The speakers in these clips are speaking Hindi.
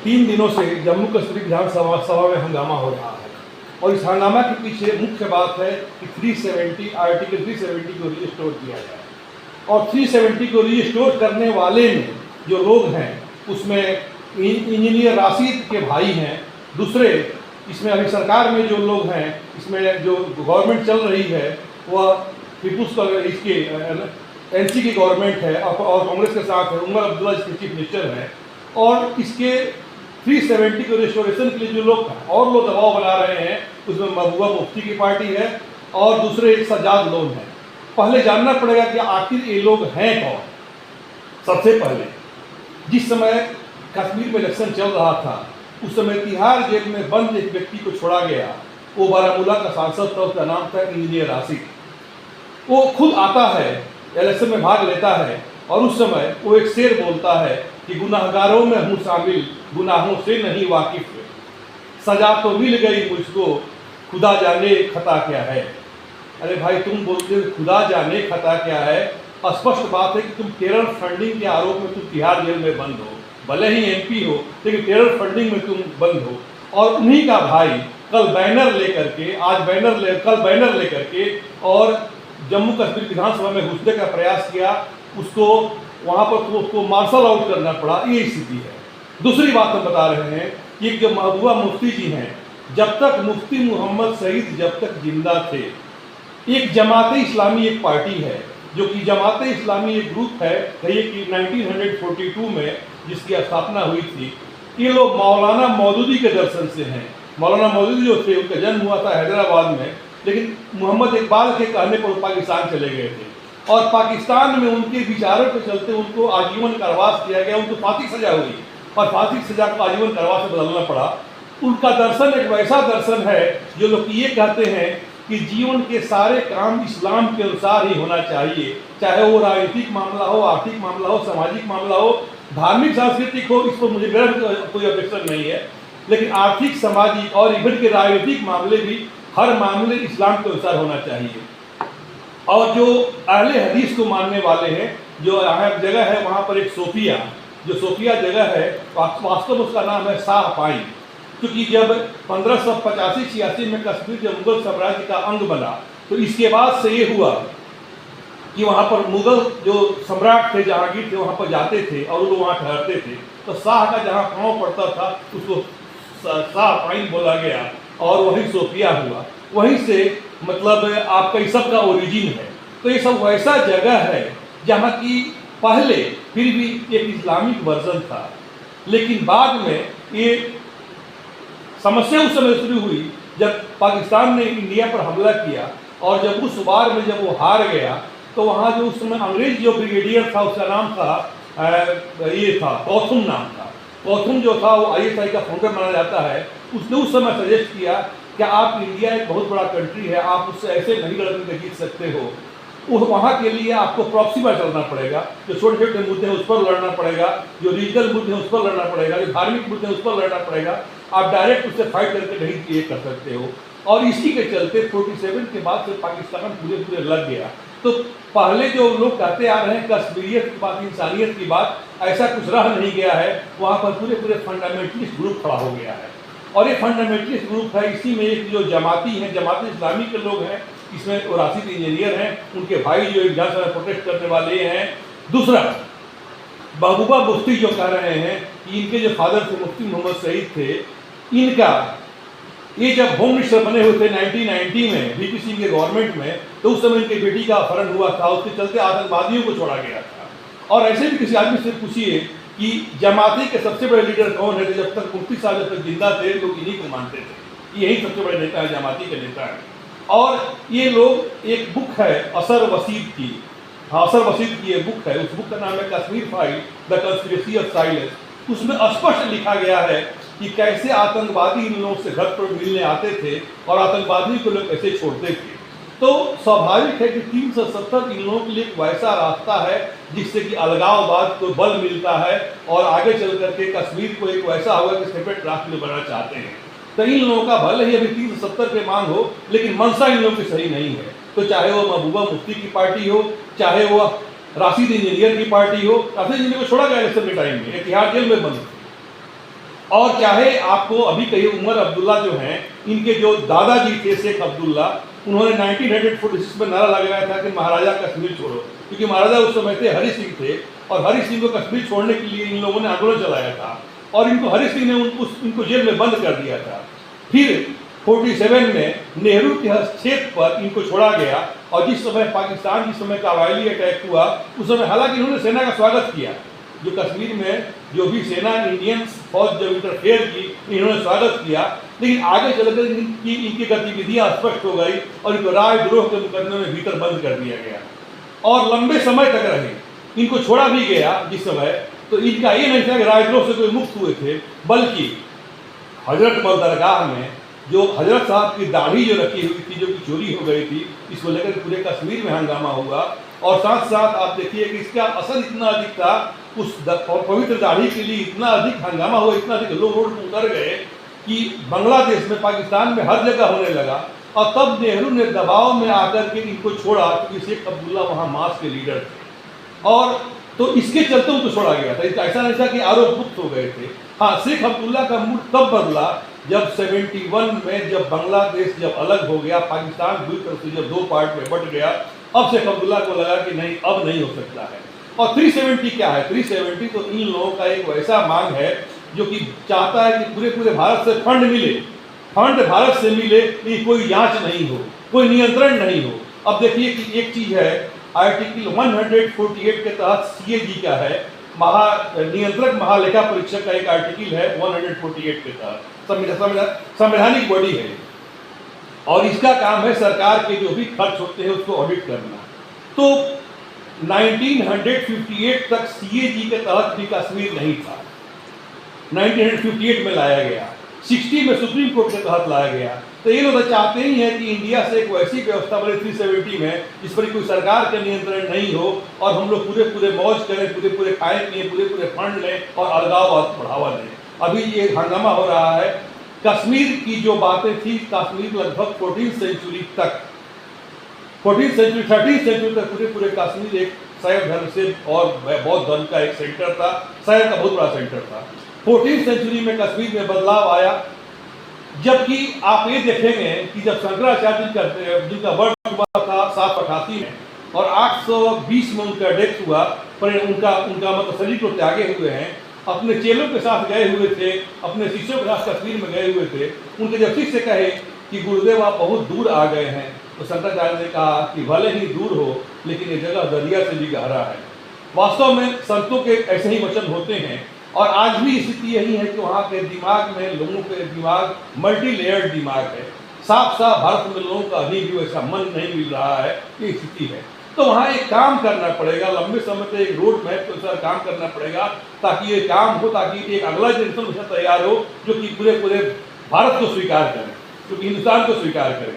3 दिनों से जम्मू कश्मीर विधानसभा में हंगामा हो रहा है और इस हंगामा के पीछे मुख्य बात है कि 370 आर्टिकल 370 को रीस्टोर किया जाए। और 370 को रीस्टोर करने वाले में जो लोग हैं उसमें इंजीनियर राशिद के भाई हैं, दूसरे इसमें अभी सरकार में जो लोग हैं, इसमें जो गवर्नमेंट चल रही है वह पीपुल्स इसके एनसी की गवर्नमेंट है और कांग्रेस के साथ है, उमर अब्दुल्ला इसके चीफ मिनिस्टर हैं। और इसके 370 को रिस्टोरेशन के लिए जो लोग और लोग दबाव बना रहे हैं उसमें महबूबा मुफ्ती की पार्टी है और दूसरे सज्जाद लोग हैं। पहले जानना पड़ेगा कि आखिर ये लोग हैं कौन। सबसे पहले जिस समय कश्मीर में इलेक्शन चल रहा था उस समय तिहाड़ जेल में बंद एक व्यक्ति को छोड़ा गया, वो बारामूला का सांसद था, उसका नाम था इंजीनियर राशिद। वो खुद आता है, इलेक्शन में भाग लेता है और उस समय वो एक शेर बोलता है कि गुनाहगारों में हूँ शामिल, गुनाहों से नहीं वाकिफ, सजा तो मिल गई मुझको, खुदा जाने खता क्या है। अरे भाई, तुम बोलते हो खुदा जाने खता क्या है। स्पष्ट बात है कि तुम टेरर फंडिंग के आरोप में तुम तिहाड़ जेल में बंद हो, भले ही एमपी हो लेकिन टेरर फंडिंग में तुम बंद हो। और उन्हीं का भाई कल बैनर लेकर के कल बैनर लेकर के और जम्मू कश्मीर विधानसभा में घुसने का प्रयास किया, उसको वहाँ पर उसको मार्शल आउट करना पड़ा। ये स्थिति है। दूसरी बात हम बता रहे हैं कि जो महबूबा मुफ्ती जी हैं, जब तक मुफ्ती मोहम्मद सईद जब तक जिंदा थे, एक जमात इस्लामी एक पार्टी है जो कि जमात इस्लामी एक ग्रुप है, कहिए कि 1942 में जिसकी स्थापना हुई थी। ये लोग मौलाना मौदूदी के दर्शन से हैं। मौलाना मौदूदी जो थे उनका जन्म हुआ था हैदराबाद में, लेकिन मोहम्मद इकबाल के कहने पर पाकिस्तान चले गए थे और पाकिस्तान में उनके विचारों के चलते उनको आजीवन कारावास किया गया, उनको फांसी सजा हुई और फांसी सजा को आजीवन कारावास में बदलना पड़ा। उनका दर्शन एक वैसा दर्शन है जो लोग ये कहते हैं कि जीवन के सारे काम इस्लाम के अनुसार ही होना चाहिए, चाहे वो राजनीतिक मामला हो, आर्थिक मामला हो, सामाजिक मामला हो, धार्मिक सांस्कृतिक हो। इस पर मुझे कोई ऑब्जेक्शन नहीं है, लेकिन आर्थिक, सामाजिक और इवन के राजनीतिक मामले भी हर मामले इस्लाम के अनुसार होना चाहिए। और जो अहले हदीस को मानने वाले हैं, जो यहाँ जगह है वहाँ पर एक सोफिया, जो सोफिया जगह है वास्तव में उसका नाम है शाह पाई, क्योंकि जब 1585-86 में कश्मीर जब मुगल साम्राज्य का अंग बना तो इसके बाद से ये हुआ कि वहाँ पर मुगल जो सम्राट थे, जहांगीर थे, वहाँ पर जाते थे और वो लोग वहाँ ठहरते थे। तो शाह का जहाँ पाँव पड़ता था उसको शाह पाइन बोला गया और वहीं सोफिया हुआ। वहीं से मतलब आपका इस सब का ओरिजिन है। तो ये सब वैसा जगह है जहाँ की पहले फिर भी एक इस्लामिक वर्जन था, लेकिन बाद में ये समस्या उस समय शुरू हुई जब पाकिस्तान ने इंडिया पर हमला किया और जब उस वार में जब वो हार गया तो वहाँ जो उस समय अंग्रेज जो ब्रिगेडियर था उसका नाम था ये था कौथुम नाम था। कौथुम जो था वो ISI का फाउंडर माना जाता है। उसने उस समय सजेस्ट किया कि आप इंडिया एक बहुत बड़ा कंट्री है, आप उससे ऐसे नहीं लड़कर जीत सकते हो, वहाँ के लिए आपको प्रॉक्सी पर चलना पड़ेगा, जो छोटे छोटे मुद्दे हैं उस पर लड़ना पड़ेगा, जो रीजनल मुद्दे हैं उस पर लड़ना पड़ेगा, जो धार्मिक मुद्दे हैं उस पर लड़ना पड़ेगा। आप डायरेक्ट उससे फाइट करके नहीं ये कर सकते हो। और इसी के चलते 47 के बाद से पाकिस्तान पूरे लग गया। तो पहले जो लोग कहते आ रहे हैं कश्मीरियत की बात, इंसानियत की बात, ऐसा कुछ रह नहीं गया है। वहाँ पर पूरे फंडामेंटलिस्ट ग्रुप खड़ा हो गया है और ये फंडामेंटलिस्ट ग्रुप है। इसी में एक जो जमाती हैं, जमात इस्लामी के लोग हैं, इसमें वो राशिद इंजीनियर हैं, उनके भाई जो विधानसभा में प्रोटेस्ट करने वाले हैं। दूसरा, महबूबा मुफ्ती जो कह रहे हैं कि इनके जो फादर थे मुफ्ती मोहम्मद सईद थे, इनका ये जब होम मिनिस्टर बने हुए थे 1990 में VP सिंह के गवर्नमेंट में, तो उस समय इनके बेटी का अपहरण हुआ था, उसके चलते आतंकवादियों को छोड़ा गया था। और ऐसे भी किसी आदमी से पूछिए कि जमाती के सबसे बड़े लीडर कौन है, तो जब तक मुफ्ती साहब जब तक जिंदा थे लोग इन्हीं को मानते थे, यही सबसे बड़े नेता है, जमाती के नेता है। और ये लोग, एक बुक है असर वसीद की, असर वसीद की ये बुक है, उस बुक का नाम है Kashmir file the conspiracy of silence. उसमें स्पष्ट लिखा गया है कि कैसे आतंकवादी इन लोगों से घर पर मिलने आते थे और आतंकवादी को लोग कैसे छोड़ते थे। तो स्वाभाविक है कि 370 इन लोगों के लिए एक वैसा रास्ता है जिससे कि अलगाववाद को बल मिलता है और आगे चल करके कश्मीर को एक वैसा होगा कि सेपरेट राष्ट्र बनाना चाहते हैं। तो इन लोगों का भले ही अभी 370 पे मांग हो, लेकिन मंशा इन लोगों की सही नहीं है। तो चाहे वो महबूबा मुफ्ती की पार्टी हो, चाहे वो राशिद इंजीनियर की पार्टी हो, राशिद इंजीनियर को छोड़ा गया इलेक्शन के टाइम में, तिहाड़ जेल में बंद। और चाहे आपको अभी कहिए उमर अब्दुल्ला जो हैं, इनके जो दादाजी थे शेख अब्दुल्ला, उन्होंने 1946 में नारा लगाया था कि महाराजा कश्मीर छोड़ो, क्योंकि महाराजा उस समय थे हरि सिंह थे, और हरि सिंह को कश्मीर छोड़ने के लिए इन लोगों ने आंदोलन चलाया था, और इनको हरि सिंह ने इनको जेल में बंद कर दिया था। फिर 47 में नेहरू के हस्तक्षेप पर इनको छोड़ा गया, और जिस समय पाकिस्तान जिस समय काबाइली अटैक हुआ, उस समय हालांकि इन्होंने सेना का स्वागत किया, जो कश्मीर में जो भी सेना इंडियन फौज जब इंटरफेयर की, इन्होंने स्वागत किया, लेकिन आगे चलकर इनकी गतिविधियां स्पष्ट हो गई और इनको राजद्रोह के मुकदमे में भीतर बंद कर दिया गया, और लंबे समय तक रहे। इनको छोड़ा भी गया जिस समय, तो इनका ये नहीं था कि राजद्रोह से कोई मुक्त हुए थे, बल्कि हजरत बल दरगाह में जो हजरत साहब की दाढ़ी जो रखी हुई थी, जो कि चोरी हो गई थी, इसको लेकर पूरे कश्मीर में हंगामा हुआ। और साथ साथ आप देखिए कि इसका असर इतना अधिक था, उस पवित्र दाढ़ी के लिए इतना अधिक हंगामा हुआ, इतना अधिक लोग रोड पर उतर गए कि बांग्लादेश में, पाकिस्तान में हर जगह होने लगा। और तब नेहरू ने दबाव में आकर के इनको छोड़ा, क्योंकि शेख अब्दुल्ला वहाँ मास के लीडर थे, और तो इसके चलते उनको छोड़ा गया था। ऐसा नहीं था कि आरोप मुक्त हो गए थे। हाँ, शेख अब्दुल्ला का मूड तब बदला जब 71 में जब बांग्लादेश जब अलग हो गया, पाकिस्तान दूसरी तरफ से जब 2 पार्ट में बट गया, अब शेख अब्दुल्ला को लगा कि नहीं, अब नहीं हो सकता है। और 370 क्या है? 370 तो इन लोगों का एक वैसा मांग है जो कि चाहता है कि पूरे भारत से फंड मिले, फंड भारत से मिले, कि कोई जांच नहीं हो, कोई नियंत्रण नहीं हो। अब देखिए कि एक चीज है, आर्टिकल 148 के तहत CAG का है, नियंत्रक महालेखा परीक्षक का एक आर्टिकल है 148 के तहत, संवैधानिक बॉडी है, और इसका काम है सरकार के जो भी खर्च होते हैं उसको ऑडिट करना। तो 1958 तक CAG के तहत भी कश्मीर नहीं था, 1958 में लाया गया, 60 में सुप्रीम कोर्ट के तहत लाया गया। तो ये लोग चाहते ही हैं कि इंडिया से एक वैसी व्यवस्था बने 370 में, जिस पर कोई सरकार का नियंत्रण नहीं हो, और हम लोग पूरे मौज करें, पूरे खाएं पिए, पूरे फंड लें और अलगाववाद बढ़ावा दें। अभी ये हंगामा हो रहा है। कश्मीर की जो बातें थी, कश्मीर लगभग 14th सेंचुरी तक, 13th सेंचुरी तक पूरे कश्मीर एक शैव धर्म से और बौद्ध धर्म का एक सेंटर था, शैव का बहुत बड़ा सेंटर था। 14th सेंचुरी में कश्मीर में बदलाव आया, जबकि आप ये देखेंगे कि जब शंकराचार्य जी का बर्थ हुआ था 788 में, और 820 में उनका डेथ हुआ, पर उनका मतलब शरीर को त्यागे हुए हैं, अपने चेलों के साथ गए हुए थे, अपने शिष्यों के साथ कश्मीर में गए हुए थे। उनके जब शिष्य कहे कि गुरुदेव आप बहुत दूर आ गए हैं, तो शंकराचार्य ने कहा कि भले ही दूर हो, लेकिन ये जगह दरिया से भी गहरा है। वास्तव में संतों के ऐसे ही वचन होते हैं, और आज भी स्थिति यही है कि वहाँ के दिमाग में, लोगों के दिमाग मल्टी लेयर्ड दिमाग है। साफ भारत में लोगों का अभी भी वैसा मन नहीं मिल रहा है, ये स्थिति है। तो वहाँ एक काम करना पड़ेगा, लंबे समय तक एक रोड मैप के अनुसार काम करना पड़ेगा, ताकि ये काम हो, ताकि एक अगला जनरेशन ऐसा तैयार हो जो कि पूरे भारत को स्वीकार करे, जो कि हिंदुस्तान को स्वीकार करे।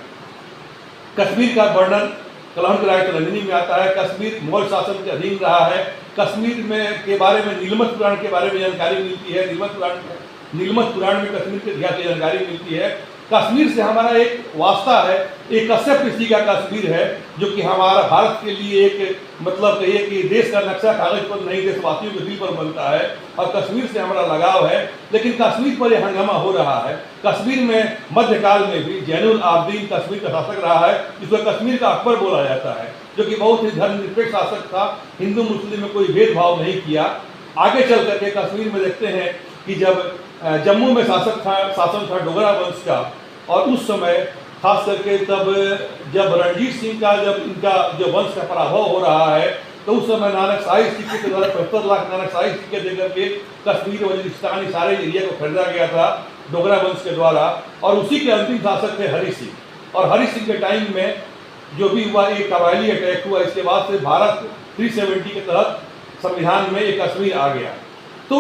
कश्मीर का वर्णन कलहम राय तरंगिनी में आता है। कश्मीर मौर्य शासन के अधीन रहा है। कश्मीर में के बारे में नीलमत पुराण के बारे में जानकारी मिलती है। नीलमत पुराण में कश्मीर के इतिहास की जानकारी मिलती है। कश्मीर से हमारा एक वास्ता है, एक कश्यप ऋषि का कश्मीर है, जो कि हमारा भारत के लिए एक मतलब कहिए कि देश का नक्शा कागज पर नहीं, देशवासियों के दिल पर बनता है, और कश्मीर से हमारा लगाव है। लेकिन कश्मीर पर यह हंगामा हो रहा है। कश्मीर में मध्यकाल में भी जैनुल आबदीन कश्मीर का शासक रहा है, जिसको कश्मीर का अकबर बोला जाता है, जो कि बहुत ही धर्मनिरपेक्ष शासक था, हिंदू मुस्लिम में कोई भेदभाव नहीं किया। आगे चल करके कश्मीर में देखते हैं कि जब जम्मू में शासन था डोगरा वंश का, और उस समय खास करके तब जब रणजीत सिंह का जब इनका जो वंश का पराभव हो रहा है, तो उस समय नानक शाही सिक्के के द्वारा 75 लाख नानक शाही सिक्के देकर के कश्मीर वजीरिस्तान सारे एरिया को खरीदा गया था डोगरा वंश के द्वारा। और उसी के अंतिम शासक थे हरि सिंह। और हरि सिंह के टाइम में जो भी हुआ, एक कबायली अटैक हुआ, इसके बाद से भारत 370 के तहत संविधान में एक कश्मीर आ गया। तो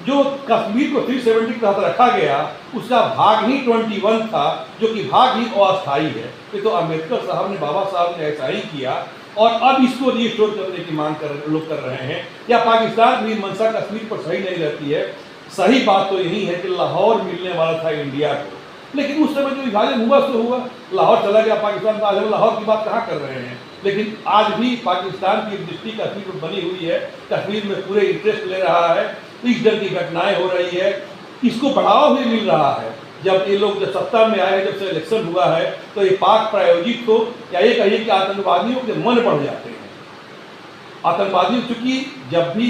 जो कश्मीर को 370 के तहत रखा गया, उसका भाग ही 21 था, जो कि भाग ही अस्थायी है। ये तो अम्बेडकर साहब ने, बाबा साहब ने ऐसा ही किया, और अब इसको रिस्टोर करने की मांग लोग कर रहे हैं। या पाकिस्तान भी मंशा कश्मीर पर सही नहीं रहती है। सही बात तो यही है कि लाहौर मिलने वाला था इंडिया को, लेकिन उस समय जो विभाजन हुआ तो हुआ, लाहौर चला गया पाकिस्तान का। आज लाहौर की बात कहाँ कर रहे हैं? लेकिन आज भी पाकिस्तान की दृष्टि कश्मीर पर बनी हुई है, कश्मीर में पूरे इंटरेस्ट ले रहा है। इस ढंग की घटनाएं हो रही है। इसको बढ़ावा भी मिल रहा है। जब ये लोग जब सत्ता में आए हैं, जब से इलेक्शन हुआ है, तो ये पाक प्रायोजित हो या ये कहिए कि आतंकवादियों के मन बढ़ जाते हैं। आतंकवादी चूंकि जब भी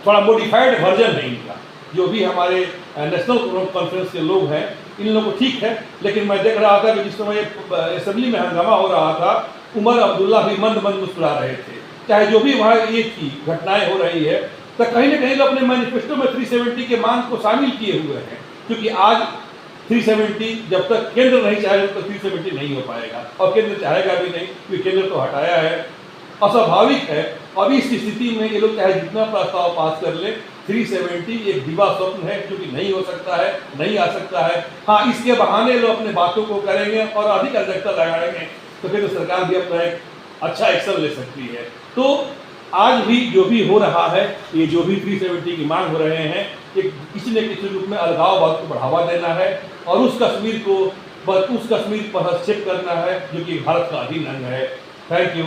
थोड़ा मॉडिफाइड वर्जन है इनका, जो भी हमारे नेशनल कॉन्फ्रेंस के लोग हैं, इन लोगों को ठीक है, लेकिन मैं देख रहा था कि जिस समय असेंबली में हंगामा हो रहा था, उमर अब्दुल्ला भी मंद मंद मुस्कुरा रहे थे। चाहे जो भी वहाँ ये थी घटनाएं हो रही है, तो कहीं ना कहीं लोग अपने मैनिफेस्टो में 370 के मांग को शामिल किए हुए हैं, क्योंकि आज 370 जब तक केंद्र नहीं चाहेगा तो 370 नहीं हो पाएगा, और केंद्र चाहेगा भी नहीं, क्योंकि केंद्र तो हटाया है, अस्वाभाविक है। और इस स्थिति में ये लोग चाहे जितना प्रस्ताव पास कर ले, 370 एक दिवा स्वप्न है, क्योंकि नहीं हो सकता है, नहीं आ सकता है। हाँ, इसके बहाने लोग अपने बातों को करेंगे और अधिक अध्यक्षता लगाएंगे, तो फिर सरकार भी अपना एक अच्छा एक्शन ले सकती है। तो आज भी जो भी हो रहा है, ये जो भी 370 की मांग हो रहे हैं, ये किसी न किसी रूप में अलगाववाद को बढ़ावा देना है और उस कश्मीर को पर हस्तक्षेप करना है, जो कि भारत का अधीन अंग है। Thank you.